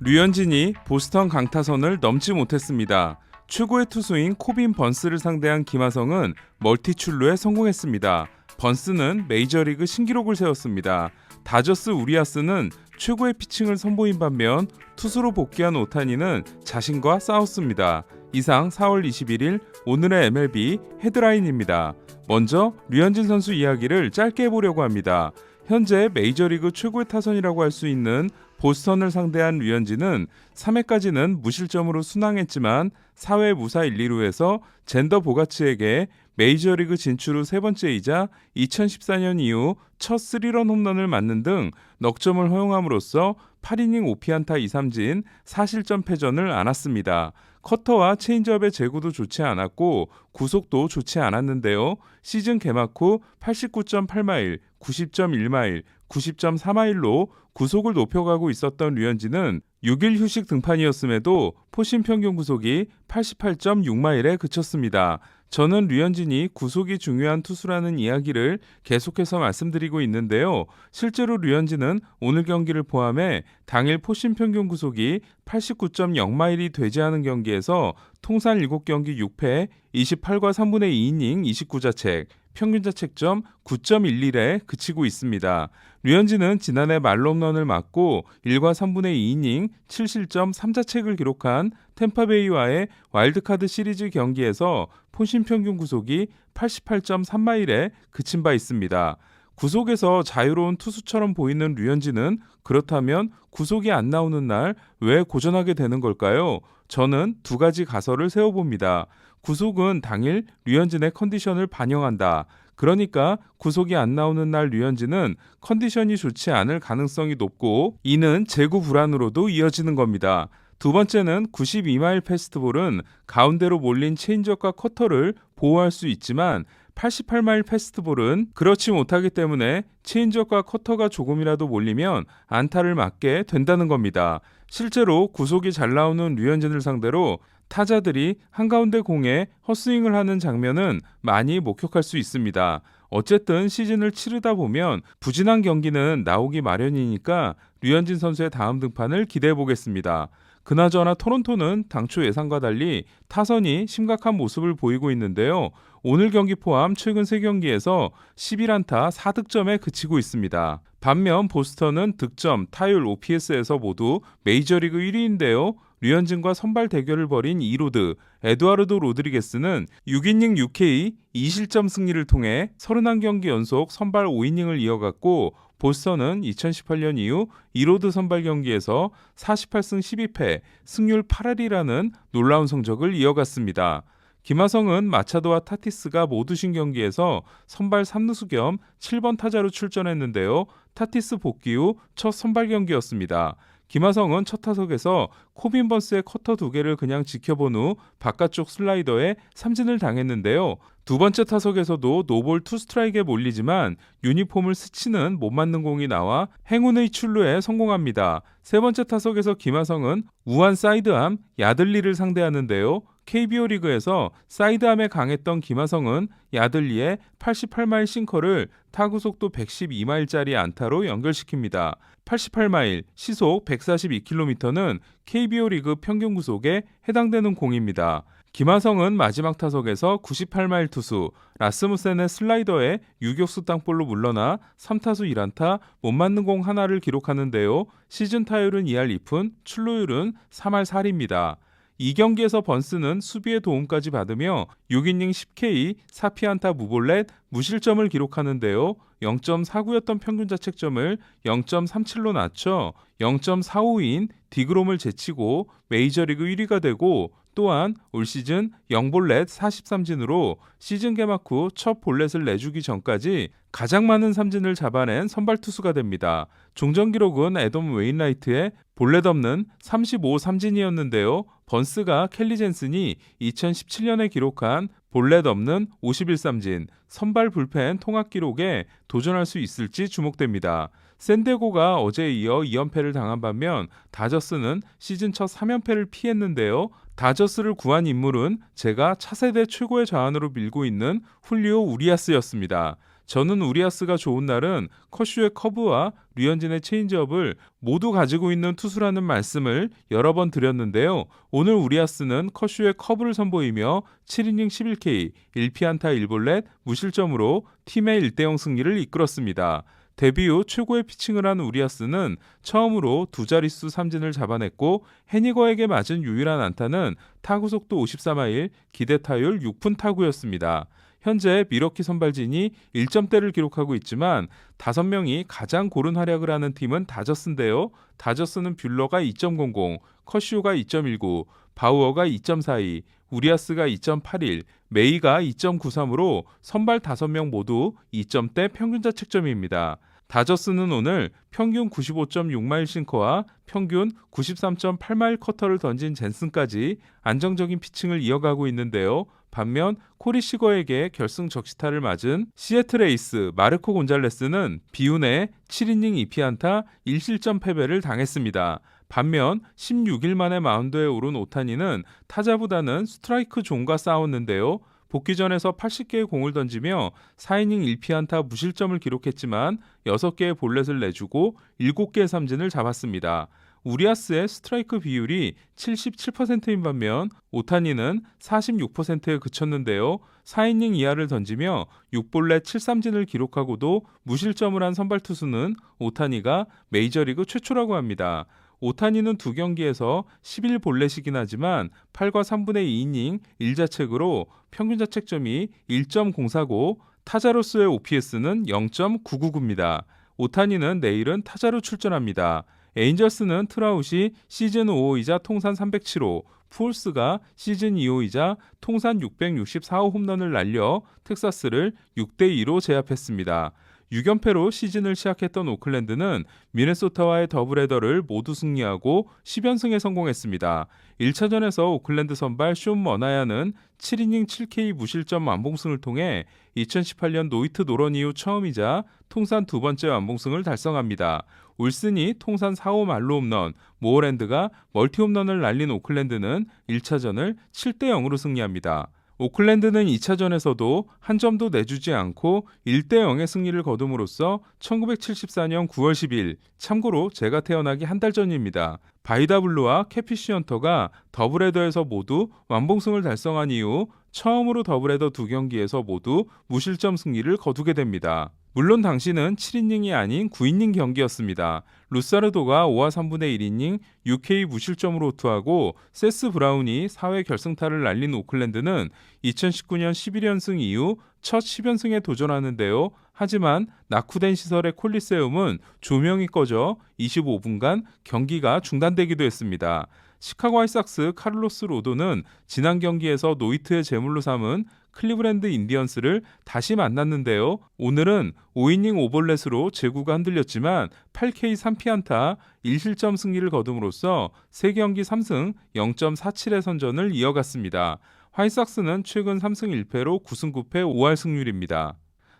류현진이 보스턴 강타선을 넘지 못했습니다. 최고의 투수인 코빈 번스를 상대한 김하성은 멀티 출루에 성공했습니다. 번스는 메이저리그 신기록을 세웠습니다. 다저스 우리아스는 최고의 피칭을 선보인 반면 투수로 복귀한 오타니는 자신과 싸웠습니다. 이상 4월 21일 오늘의 MLB 헤드라인입니다. 먼저 류현진 선수 이야기를 짧게 해보려고 합니다. 현재 메이저리그 최고의 타선이라고 할 수 있는 보스턴을 상대한 류현진은 3회까지는 무실점으로 순항했지만 4회 무사 1, 2루에서 젠더 보가츠에게 메이저리그 진출 후 세 번째이자 2014년 이후 첫 3런 홈런을 맞는 등 넉점을 허용함으로써 8이닝 5피안타 2삼진 4실점 패전을 안았습니다. 커터와 체인지업의 제구도 좋지 않았고 구속도 좋지 않았는데요. 시즌 개막 후 89.8마일, 90.1마일, 90.4마일로 구속을 높여가고 있었던 류현진은 6일 휴식 등판이었음에도 포심 평균 구속이 88.6마일에 그쳤습니다. 저는 류현진이 구속이 중요한 투수라는 이야기를 계속해서 말씀드리고 있는데요. 실제로 류현진은 오늘 경기를 포함해 당일 포심 평균 구속이 89.0마일이 되지 않은 경기에서 통산 7경기 6패 28과 3분의 2이닝 29자책, 평균 자책점 9.11에 그치고 있습니다. 류현진은 지난해 말홈런을 맞고 1과 3분의 2이닝 7실점 3자책을 기록한 템파베이와의 와일드카드 시리즈 경기에서 포심 평균 구속이 88.3마일에 그친 바 있습니다. 구속에서 자유로운 투수처럼 보이는 류현진은 그렇다면 구속이 안 나오는 날 왜 고전하게 되는 걸까요? 저는 두 가지 가설을 세워봅니다. 구속은 당일 류현진의 컨디션을 반영한다. 그러니까 구속이 안 나오는 날 류현진은 컨디션이 좋지 않을 가능성이 높고 이는 제구 불안으로도 이어지는 겁니다. 두 번째는 92마일 패스트볼은 가운데로 몰린 체인지업과 커터를 보호할 수 있지만 88마일 패스트볼은 그렇지 못하기 때문에 체인지업과 커터가 조금이라도 몰리면 안타를 맞게 된다는 겁니다. 실제로 구속이 잘 나오는 류현진을 상대로 타자들이 한가운데 공에 헛스윙을 하는 장면은 많이 목격할 수 있습니다. 어쨌든 시즌을 치르다 보면 부진한 경기는 나오기 마련이니까 류현진 선수의 다음 등판을 기대해 보겠습니다. 그나저나 토론토는 당초 예상과 달리 타선이 심각한 모습을 보이고 있는데요. 오늘 경기 포함 최근 3경기에서 11안타 4득점에 그치고 있습니다. 반면 보스턴은 득점, 타율, OPS에서 모두 메이저리그 1위인데요. 류현진과 선발 대결을 벌인 이로드, 에두아르도 로드리게스는 6이닝 6K 2실점 승리를 통해 31경기 연속 선발 5이닝을 이어갔고 보스턴은 2018년 이후 이로드 선발 경기에서 48승 12패, 승률 8할이라는 놀라운 성적을 이어갔습니다. 김하성은 마차도와 타티스가 모두 신 경기에서 선발 3루수 겸 7번 타자로 출전했는데요. 타티스 복귀 후 첫 선발 경기였습니다. 김하성은 첫 타석에서 코빈 번스의 커터 2개를 그냥 지켜본 후 바깥쪽 슬라이더에 삼진을 당했는데요. 두 번째 타석에서도 노볼 투 스트라이크에 몰리지만 유니폼을 스치는 못 맞는 공이 나와 행운의 출루에 성공합니다. 세 번째 타석에서 김하성은 우한 사이드암 야들리를 상대하는데요. KBO 리그에서 사이드암에 강했던 김하성은 야들리의 88마일 싱커를 타구 속도 112마일짜리 안타로 연결시킵니다. 88마일, 시속 142km는 KBO 리그 평균 구속에 해당되는 공입니다. 김하성은 마지막 타석에서 98마일 투수 라스무센의 슬라이더에 유격수 땅볼로 물러나 3타수 1안타 못 맞는 공 하나를 기록하는데요. 시즌 타율은 2할 2푼, 출루율은 3할 4리입니다. 이 경기에서 번스는 수비의 도움까지 받으며 6이닝 10K 4피안타 무볼넷 무실점을 기록하는데요. 0.49였던 평균 자책점을 0.37로 낮춰 0.45인 디그롬을 제치고 메이저리그 1위가 되고 또한 올 시즌 0볼넷 43진으로 시즌 개막 후 첫 볼넷을 내주기 전까지 가장 많은 삼진을 잡아낸 선발 투수가 됩니다. 종전 기록은 애덤 웨인라이트의 볼넷 없는 35 삼진이었는데요. 번스가 켈리 젠슨이 2017년에 기록한 볼넷 없는 51삼진 선발 불펜 통합 기록에 도전할 수 있을지 주목됩니다. 샌디에고가 어제에 이어 2연패를 당한 반면 다저스는 시즌 첫 3연패를 피했는데요. 다저스를 구한 인물은 제가 차세대 최고의 좌완으로 밀고 있는 훌리오 우리아스였습니다. 저는 우리아스가 좋은 날은 커쇼의 커브와 류현진의 체인지업을 모두 가지고 있는 투수라는 말씀을 여러 번 드렸는데요. 오늘 우리아스는 커쇼의 커브를 선보이며 7이닝 11K, 1피안타 1볼넷, 무실점으로 팀의 1대0 승리를 이끌었습니다. 데뷔 후 최고의 피칭을 한 우리아스는 처음으로 두 자릿수 삼진을 잡아냈고 해니거에게 맞은 유일한 안타는 타구 속도 54마일, 기대 타율 6푼 타구였습니다. 현재 미러키 선발진이 1점대를 기록하고 있지만 5명이 가장 고른 활약을 하는 팀은 다저스인데요. 다저스는 뷰러가 2.00, 커쇼가 2.19, 바우어가 2.42, 우리아스가 2.81, 메이가 2.93으로 선발 5명 모두 2점대 평균 자책점입니다. 다저스는 오늘 평균 95.6마일 싱커와 평균 93.8마일 커터를 던진 젠슨까지 안정적인 피칭을 이어가고 있는데요. 반면 코리 시거에게 결승 적시타를 맞은 시애틀 에이스 마르코 곤잘레스는 비운의 7이닝 2피안타 1실점 패배를 당했습니다. 반면 16일 만에 마운드에 오른 오타니는 타자보다는 스트라이크 존과 싸웠는데요. 복귀전에서 80개의 공을 던지며 4이닝 1피안타 무실점을 기록했지만 6개의 볼넷을 내주고 7개의 삼진을 잡았습니다. 우리아스의 스트라이크 비율이 77%인 반면 오타니는 46%에 그쳤는데요. 4이닝 이하를 던지며 6볼넷 7삼진을 기록하고도 무실점을 한 선발 투수는 오타니가 메이저리그 최초라고 합니다. 오타니는 2경기에서 11볼넷이긴 하지만 8과 3분의 2이닝 1자책으로 평균 자책점이 1.049, 타자로서의 OPS는 0.999입니다. 오타니는 내일은 타자로 출전합니다. 에인절스는 트라웃이 시즌 5호이자 통산 307호, 푸올스가 시즌 2호이자 통산 664호 홈런을 날려 텍사스를 6대2로 제압했습니다. 6연패로 시즌을 시작했던 오클랜드는 미네소타와의 더블헤더를 모두 승리하고 10연승에 성공했습니다. 1차전에서 오클랜드 선발 숀 머나야는 7이닝 7K 무실점 완봉승을 통해 2018년 노히트 노런 이후 처음이자 통산 두 번째 완봉승을 달성합니다. 울슨이 통산 4호 말로 홈런, 모어랜드가 멀티 홈런을 날린 오클랜드는 1차전을 7대0으로 승리합니다. 오클랜드는 2차전에서도 한 점도 내주지 않고 1대0의 승리를 거둠으로써 1974년 9월 10일, 참고로 제가 태어나기 한 달 전입니다. 바이다블루와 캐피시 헌터가 더블헤더에서 모두 완봉승을 달성한 이후 처음으로 더블헤더 2경기에서 모두 무실점 승리를 거두게 됩니다. 물론 당시는 7이닝이 아닌 9이닝 경기였습니다. 루사르도가 5와 3분의 1이닝 6K 무실점으로 호투하고 세스 브라운이 4회 결승타를 날린 오클랜드는 2019년 11연승 이후 첫 10연승에 도전하는데요. 하지만 낙후된 시설의 콜리세움은 조명이 꺼져 25분간 경기가 중단되기도 했습니다. 시카고 화이삭스 카를로스 로도는 지난 경기에서 노히트의 제물로 삼은 클리브랜드 인디언스를 다시 만났는데요. 오늘은 5이닝 5볼넷으로 제구가 흔들렸지만 8K 3피안타 1실점 승리를 거둠으로써 3경기 3승 0.47의 선전을 이어갔습니다. 화이삭스는 최근 3승 1패로 9승 9패 5할 승률입니다.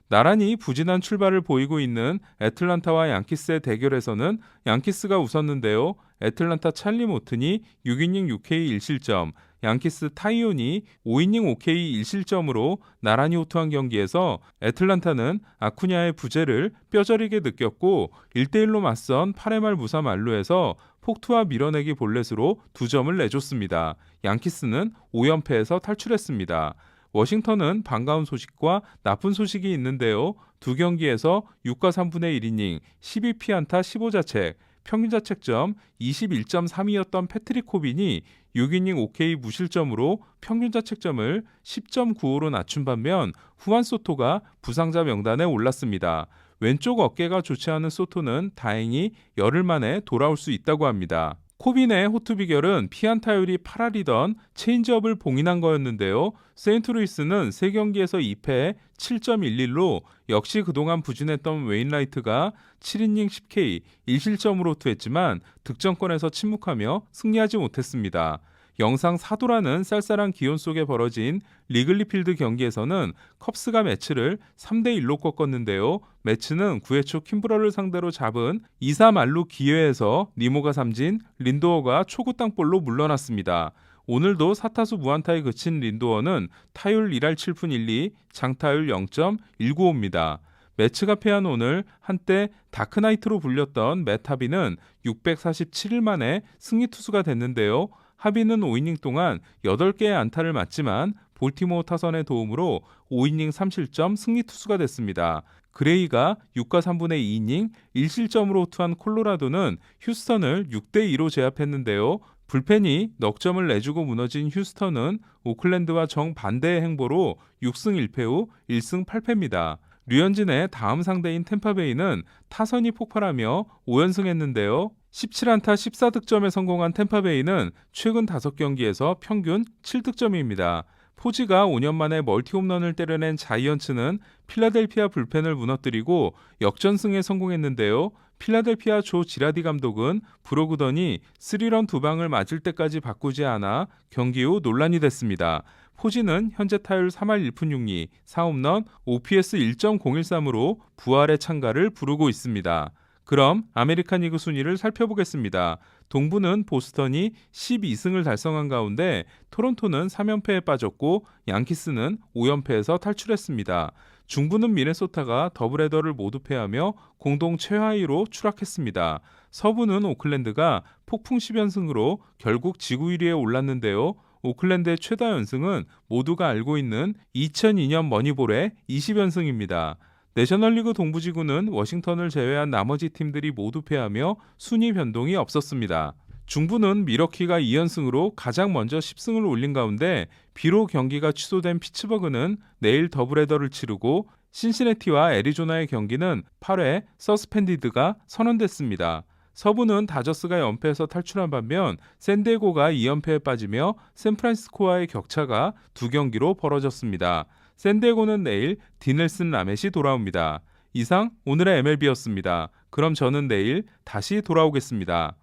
나란히 부진한 출발을 보이고 있는 애틀란타와 양키스의 대결에서는 양키스가 웃었는데요. 애틀란타 찰리 모튼이 6이닝 6K 1실점, 양키스 타이온이 5이닝 5K 1실점으로 나란히 호투한 경기에서 애틀란타는 아쿠냐의 부재를 뼈저리게 느꼈고 1대1로 맞선 8회 말 무사 만루에서 폭투와 밀어내기 볼넷으로 2점을 내줬습니다. 양키스는 5연패에서 탈출했습니다. 워싱턴은 반가운 소식과 나쁜 소식이 있는데요. 두 경기에서 6과 3분의 1이닝 12피안타 15자책, 평균 자책점 21.32였던 패트릭 코빈이 6이닝 5K 무실점으로 평균 자책점을 10.95로 낮춘 반면 후안 소토가 부상자 명단에 올랐습니다. 왼쪽 어깨가 좋지 않은 소토는 다행히 열흘 만에 돌아올 수 있다고 합니다. 코빈의 호투 비결은 피안타율이 8할이던 체인지업을 봉인한 거였는데요. 세인트루이스는 3경기에서 2패 7.11로 역시 그동안 부진했던 웨인라이트가 7이닝 10K 1실점으로 호투했지만 득점권에서 침묵하며 승리하지 못했습니다. 영상 4도라는 쌀쌀한 기온 속에 벌어진 리글리필드 경기에서는 컵스가 매치를 3대1로 꺾었는데요. 매치는 9회 초 킴브러를 상대로 잡은 2사 만루 기회에서 니모가 삼진, 린도어가 초구 땅볼로 물러났습니다. 오늘도 4타수 무안타에 그친 린도어는 타율 1할 7푼 1리, 장타율 0.195입니다. 매츠가 패한 오늘 한때 다크나이트로 불렸던 맷 하비는 647일 만에 승리 투수가 됐는데요. 하비는 5이닝 동안 8개의 안타를 맞지만 볼티모어 타선의 도움으로 5이닝 3실점 승리 투수가 됐습니다. 그레이가 6과 3분의 2이닝 1실점으로 투한 콜로라도는 휴스턴을 6대2로 제압했는데요. 불펜이 넉 점을 내주고 무너진 휴스턴은 오클랜드와 정반대의 행보로 6승 1패 후 1승 8패입니다. 류현진의 다음 상대인 템파베이는 타선이 폭발하며 5연승했는데요. 17안타 14득점에 성공한 템파베이는 최근 5경기에서 평균 7득점입니다. 포지가 5년 만에 멀티홈런을 때려낸 자이언츠는 필라델피아 불펜을 무너뜨리고 역전승에 성공했는데요. 필라델피아 조 지라디 감독은 브로그던이 3런 2방을 맞을 때까지 바꾸지 않아 경기 후 논란이 됐습니다. 포지는 현재 타율 3할 1푼 6리, 4홈런, OPS 1.013으로 부활의 찬가를 부르고 있습니다. 그럼 아메리칸 리그 순위를 살펴보겠습니다. 동부는 보스턴이 12승을 달성한 가운데 토론토는 3연패에 빠졌고 양키스는 5연패에서 탈출했습니다. 중부는 미네소타가 더블헤더를 모두 패하며 공동 최하위로 추락했습니다. 서부는 오클랜드가 폭풍 10연승으로 결국 지구 1위에 올랐는데요. 오클랜드의 최다 연승은 모두가 알고 있는 2002년 머니볼의 20연승입니다. 내셔널리그 동부지구는 워싱턴을 제외한 나머지 팀들이 모두 패하며 순위 변동이 없었습니다. 중부는 미러키가 2연승으로 가장 먼저 10승을 올린 가운데 비록 경기가 취소된 피츠버그는 내일 더블헤더를 치르고 신시내티와 애리조나의 경기는 8회 서스펜디드가 선언됐습니다. 서부는 다저스가 연패에서 탈출한 반면 샌디에고가 2연패에 빠지며 샌프란시스코와의 격차가 2경기로 벌어졌습니다. 샌디에고는 내일 디넬슨 라멧이 돌아옵니다. 이상 오늘의 MLB였습니다. 그럼 저는 내일 다시 돌아오겠습니다.